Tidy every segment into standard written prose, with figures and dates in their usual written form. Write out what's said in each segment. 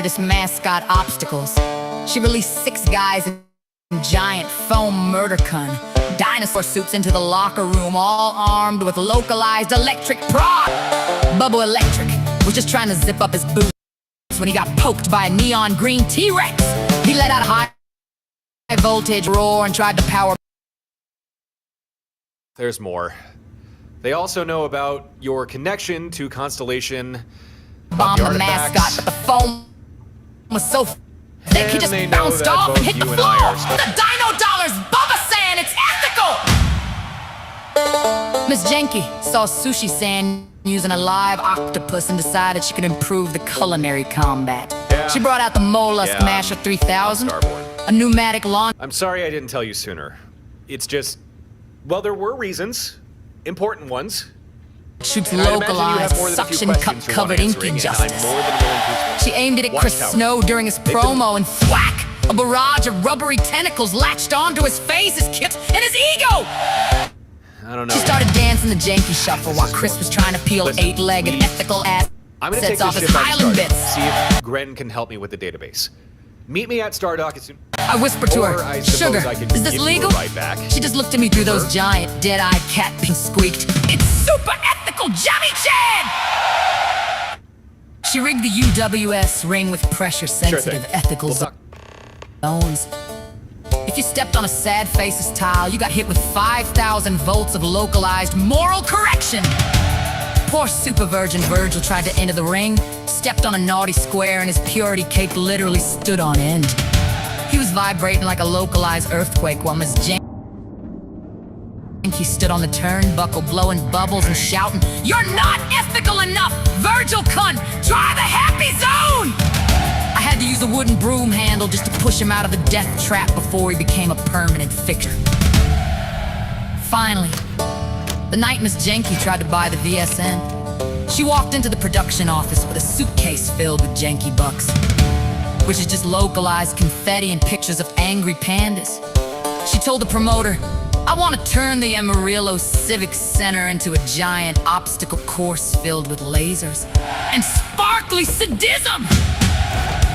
this mascot obstacles. She released 6 guys in giant foam murder con, dinosaur suits into the locker room, all armed with localized electric prod. Bubba Electric was just trying to zip up his boots when he got poked by a neon green T-Rex. He let out a high voltage roar and tried to power. There's more. They also know about your connection to Constellation, Bomb the mascot, but the foam was so thick he just bounced off and hit the floor. The Dino Dollars, Bubba saying it's ethical. Miss Janky saw Sushi San using a live octopus and decided she could improve the culinary combat. Yeah. She brought out the Mollusk Masher 3000, a pneumatic launch. I'm sorry I didn't tell you sooner. It's just, well, there were reasons. Important ones. Shoots localized, suction cup covered ink injustice. She aimed it at Chris Snow during his promo and thwack! A barrage of rubbery tentacles latched onto his face, his kit, and his ego! I don't know. She started dancing the janky shuffle while Chris was trying to peel 8-legged ethical assets off his Highland bits. See if Gren can help me with the database. Meet me at Stardock as soon. I whispered to her, "Sugar, is this legal?" She just looked at me through those giant, dead-eyed cat pinks, squeaked, "It's super ethical, Johnny Chan!" She rigged the UWS ring with pressure-sensitive ethical zones. If you stepped on a sad face's tile, you got hit with 5,000 volts of localized moral correction. Poor super virgin Virgil tried to enter the ring, stepped on a naughty square, and his purity cape literally stood on end. He was vibrating like a localized earthquake while Miss Janky stood on the turnbuckle, blowing bubbles and shouting, "You're not ethical enough, Virgil cunt! Try the happy zone!" I had to use a wooden broom handle just to push him out of the death trap before he became a permanent fixture. Finally, the night Miss Janky tried to buy the VSN, she walked into the production office with a suitcase filled with Janky bucks, which is just localized confetti and pictures of angry pandas. She told the promoter, "I want to turn the Amarillo Civic Center into a giant obstacle course filled with lasers and sparkly sadism."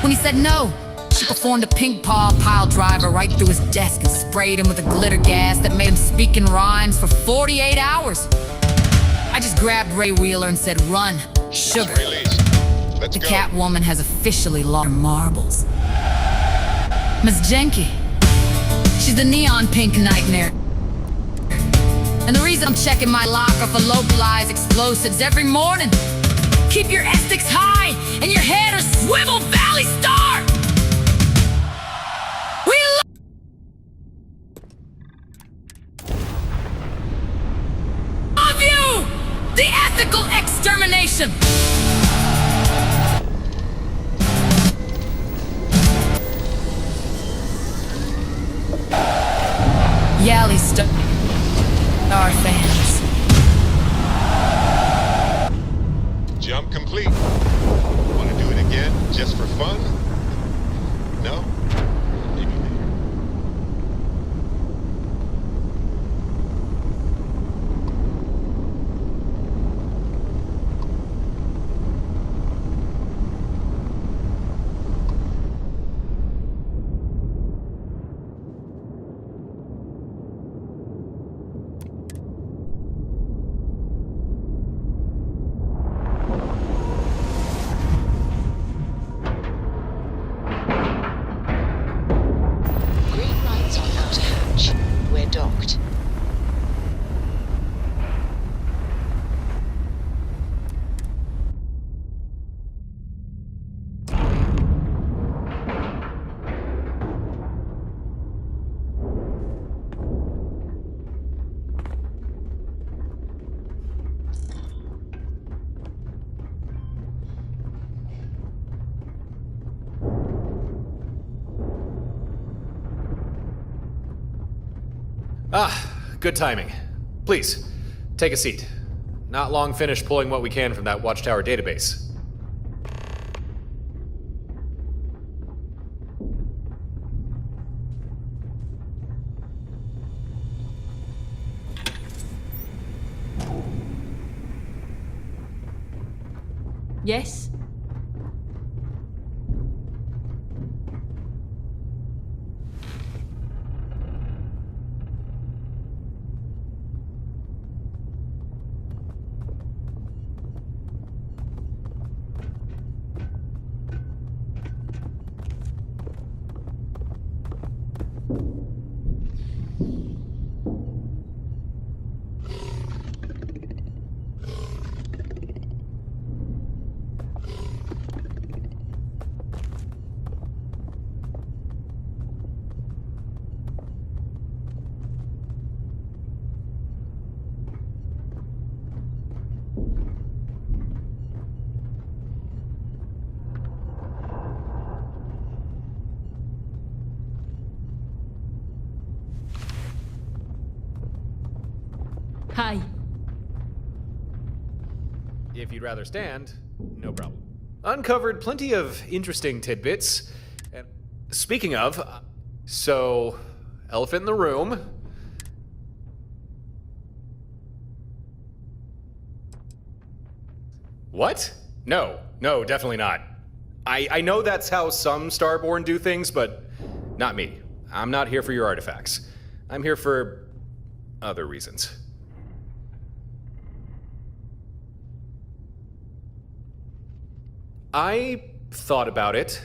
When he said no, she performed a pink paw pile driver right through his desk and sprayed him with a glitter gas that made him speak in rhymes for 48 hours. I just grabbed Ray Wheeler and said, "Run, Sugar. The Catwoman has officially lost her marbles." Miss Janky, she's the neon pink nightmare. And the reason I'm checking my locker for localized explosives every morning. Keep your ethics high and your head a swivel Valley Star! We love you! The ethical extermination! Yally Star fans. Jump complete. Want to do it again just for fun? No? Maybe later. Docked. Good timing. Please, take a seat. Not long finished pulling what we can from that Watchtower database. Yes? Hi. If you'd rather stand, no problem. Uncovered plenty of interesting tidbits. And speaking of, so, elephant in the room. What? No, definitely not. I know that's how some Starborn do things, but not me. I'm not here for your artifacts. I'm here for other reasons. I thought about it.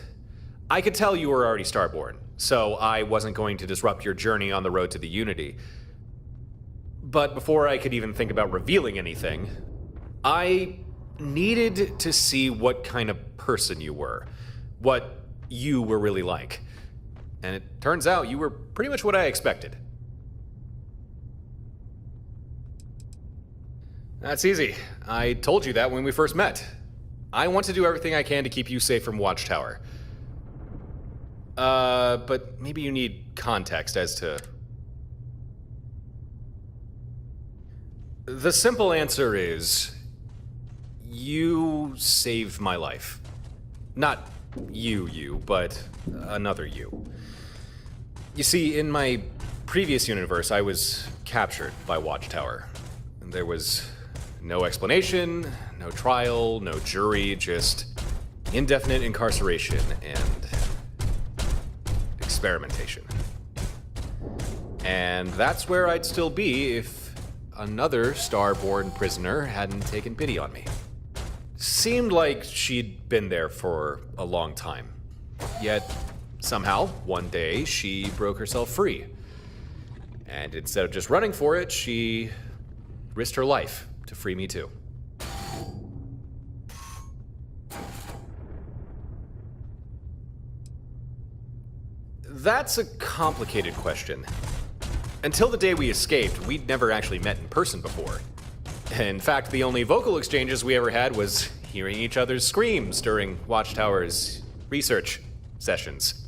I could tell you were already Starborn, so I wasn't going to disrupt your journey on the road to the Unity. But before I could even think about revealing anything, I needed to see what kind of person you were, what you were really like. And it turns out you were pretty much what I expected. That's easy. I told you that when we first met. I want to do everything I can to keep you safe from Watchtower. But maybe you need context as to... The simple answer is... you saved my life. Not you, but another you. You see, in my previous universe, I was captured by Watchtower. There was no explanation, no trial, no jury, just indefinite incarceration and experimentation. And that's where I'd still be if another Starborn prisoner hadn't taken pity on me. Seemed like she'd been there for a long time. Yet, somehow, one day, she broke herself free. And instead of just running for it, she risked her life to free me too. That's a complicated question. Until the day we escaped, we'd never actually met in person before. In fact, the only vocal exchanges we ever had was hearing each other's screams during Watchtower's research sessions.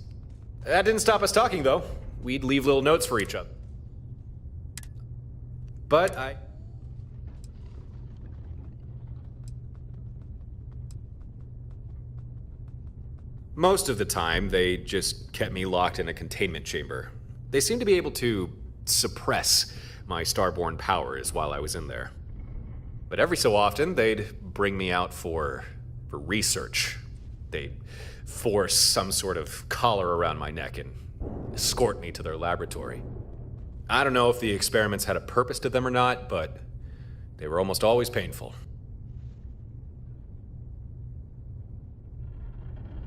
That didn't stop us talking, though. We'd leave little notes for each other. But most of the time, they just kept me locked in a containment chamber. They seemed to be able to suppress my Starborn powers while I was in there. But every so often, they'd bring me out for research. They'd force some sort of collar around my neck and escort me to their laboratory. I don't know if the experiments had a purpose to them or not, but they were almost always painful.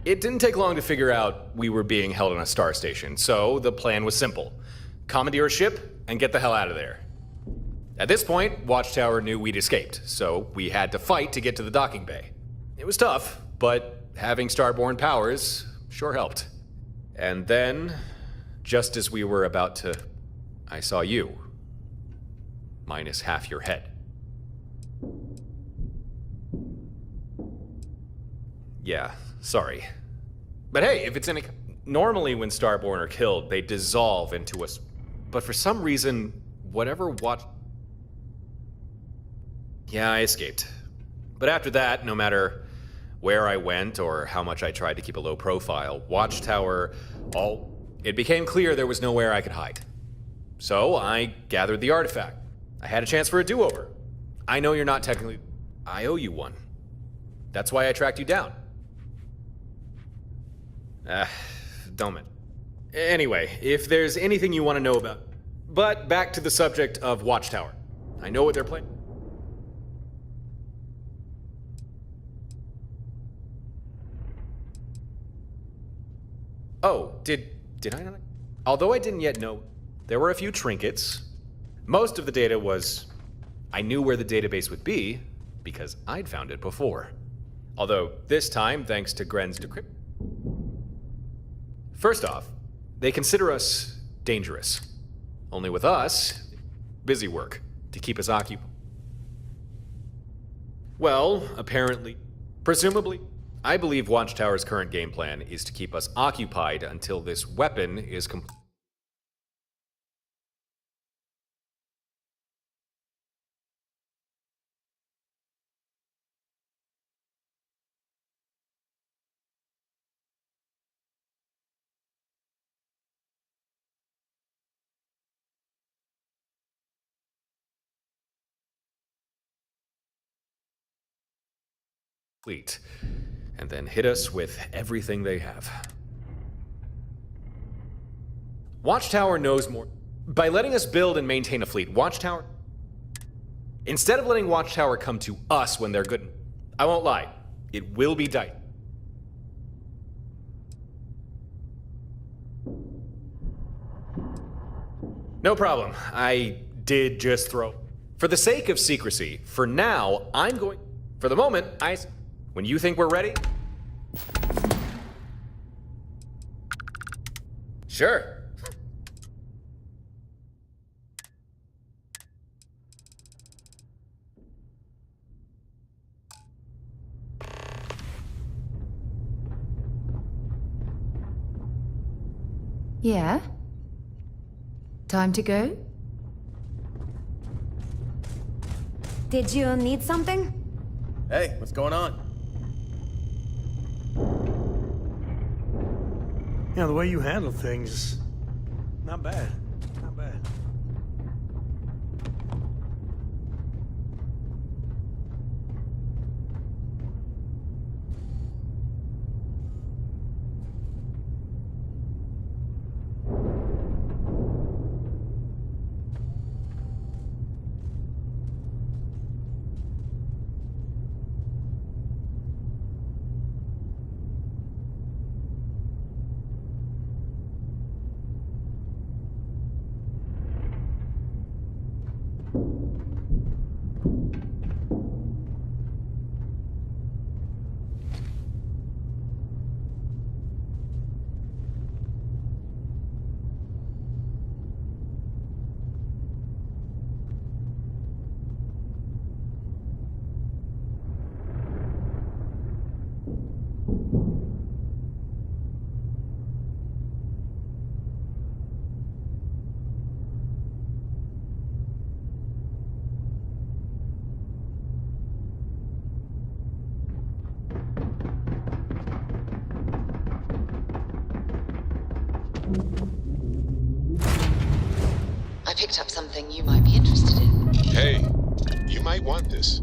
It didn't take long to figure out we were being held on a star station, so the plan was simple. Commandeer a ship and get the hell out of there. At this point, Watchtower knew we'd escaped, so we had to fight to get to the docking bay. It was tough, but having Starborn powers sure helped. And then, just as we were about to... I saw you. Minus half your head. Yeah, sorry. But hey, if it's any... Normally when Starborn are killed, they dissolve into us. But for some reason, whatever Yeah, I escaped. But after that, no matter where I went or how much I tried to keep a low profile, Watchtower, it became clear there was nowhere I could hide. So I gathered the artifact. I had a chance for a do-over. I know you're not technically... I owe you one. That's why I tracked you down. Don't it. Anyway, if there's anything you want to know about... But back to the subject of Watchtower. I know what they're planning. Oh, did I not? Although I didn't yet know, there were a few trinkets. Most of the data was... I knew where the database would be, because I'd found it before. Although, this time, thanks to Gren's decrypt... First off, they consider us dangerous. Only with us, busy work, to keep us occupied. Well, apparently, presumably, I believe Watchtower's current game plan is to keep us occupied until this weapon is complete. fleet, and then hit us with everything they have. Watchtower knows more. By letting us build and maintain a fleet, Watchtower... Instead of letting Watchtower come to us when they're good, I won't lie, it will be dicey. No problem. I did just throw. For the sake of secrecy, for now, I'm going... For the moment, when you think we're ready... Sure. Yeah? Time to go? Did you need something? Hey, what's going on? Yeah, the way you handle things, not bad. Not bad. I picked up something you might be interested in. Hey, you might want this.